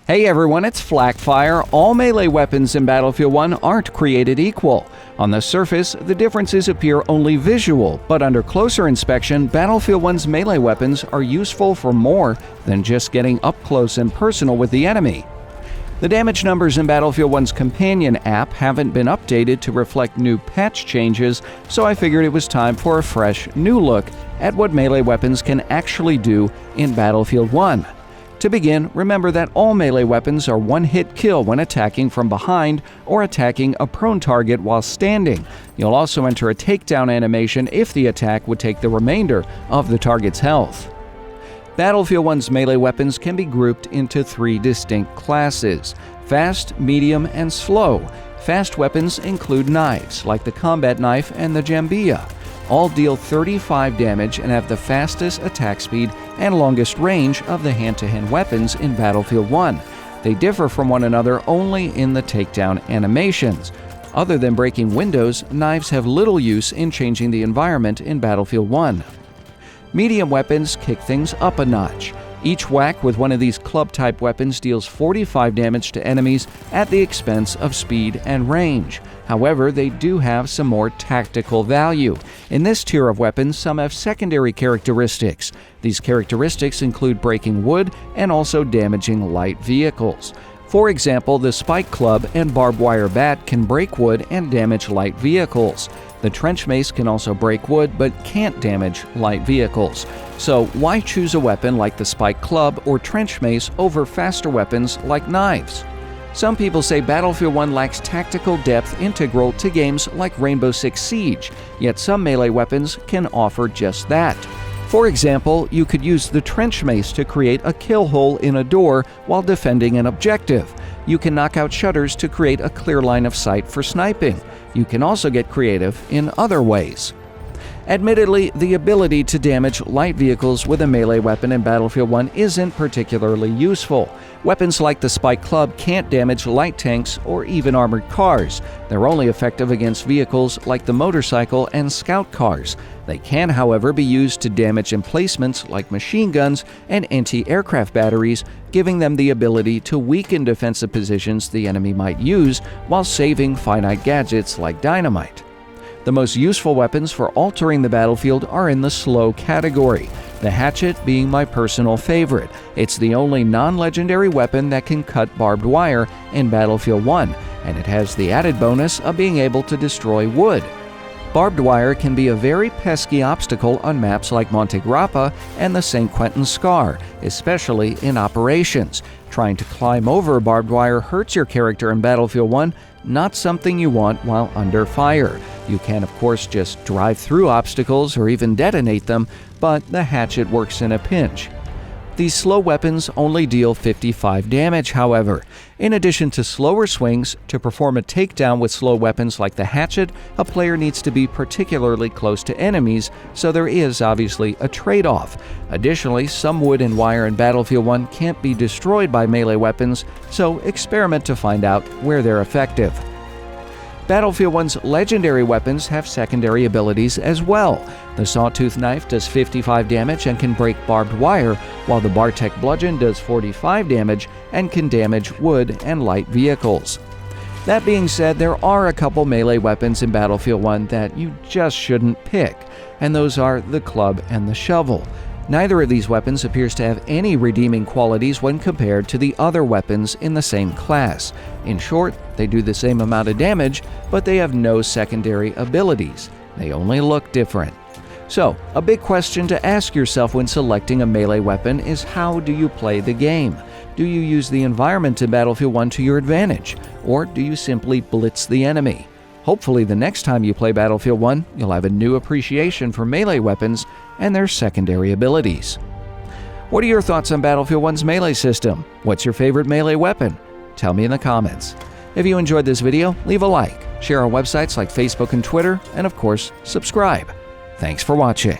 Hey everyone, it's Flakfire. All melee weapons in Battlefield 1 aren't created equal. On the surface, the differences appear only visual, but under closer inspection, Battlefield 1's melee weapons are useful for more than just getting up close and personal with the enemy. The damage numbers in Battlefield 1's companion app haven't been updated to reflect new patch changes, so I figured it was time for a fresh, new look at what melee weapons can actually do in Battlefield 1. To begin, remember that all melee weapons are one-hit kill when attacking from behind or attacking a prone target while standing. You'll also enter a takedown animation if the attack would take the remainder of the target's health. Battlefield 1's melee weapons can be grouped into three distinct classes: fast, medium, and slow. Fast weapons include knives, like the combat knife and the jambia. All deal 35 damage and have the fastest attack speed and longest range of the hand-to-hand weapons in Battlefield 1. They differ from one another only in the takedown animations. Other than breaking windows, knives have little use in changing the environment in Battlefield 1. Medium weapons kick things up a notch. Each whack with one of these club-type weapons deals 45 damage to enemies at the expense of speed and range. However, they do have some more tactical value. In this tier of weapons, some have secondary characteristics. These characteristics include breaking wood and also damaging light vehicles. For example, the spike club and barbed wire bat can break wood and damage light vehicles. The trench mace can also break wood but can't damage light vehicles. So why choose a weapon like the spike club or trench mace over faster weapons like knives? Some people say Battlefield 1 lacks tactical depth integral to games like Rainbow Six Siege, yet some melee weapons can offer just that. For example, you could use the trench mace to create a kill hole in a door while defending an objective. You can knock out shutters to create a clear line of sight for sniping. You can also get creative in other ways. Admittedly, the ability to damage light vehicles with a melee weapon in Battlefield 1 isn't particularly useful. Weapons like the spike club can't damage light tanks or even armored cars. They're only effective against vehicles like the motorcycle and scout cars. They can, however, be used to damage emplacements like machine guns and anti-aircraft batteries, giving them the ability to weaken defensive positions the enemy might use while saving finite gadgets like dynamite. The most useful weapons for altering the battlefield are in the slow category, the Hatchet being my personal favorite. It's the only non-legendary weapon that can cut barbed wire in Battlefield 1, and it has the added bonus of being able to destroy wood. Barbed wire can be a very pesky obstacle on maps like Monte Grappa and the St. Quentin Scar, especially in operations. Trying to climb over barbed wire hurts your character in Battlefield 1, not something you want while under fire. You can, of course, just drive through obstacles or even detonate them, but the Hatchet works in a pinch. These slow weapons only deal 55 damage, however. In addition to slower swings, to perform a takedown with slow weapons like the Hatchet, a player needs to be particularly close to enemies, so there is obviously a trade-off. Additionally, some wood and wire in Battlefield 1 can't be destroyed by melee weapons, so experiment to find out where they're effective. Battlefield 1's legendary weapons have secondary abilities as well. The Sawtooth Knife does 55 damage and can break barbed wire, while the Bartek Bludgeon does 45 damage and can damage wood and light vehicles. That being said, there are a couple melee weapons in Battlefield 1 that you just shouldn't pick, and those are the club and the shovel. Neither of these weapons appears to have any redeeming qualities when compared to the other weapons in the same class. In short, they do the same amount of damage, but they have no secondary abilities. They only look different. So, a big question to ask yourself when selecting a melee weapon is, how do you play the game? Do you use the environment in Battlefield 1 to your advantage, or do you simply blitz the enemy? Hopefully the next time you play Battlefield 1, you'll have a new appreciation for melee weapons and their secondary abilities. What are your thoughts on Battlefield 1's melee system? What's your favorite melee weapon? Tell me in the comments. If you enjoyed this video, leave a like, share our websites like Facebook and Twitter, and of course, subscribe. Thanks for watching.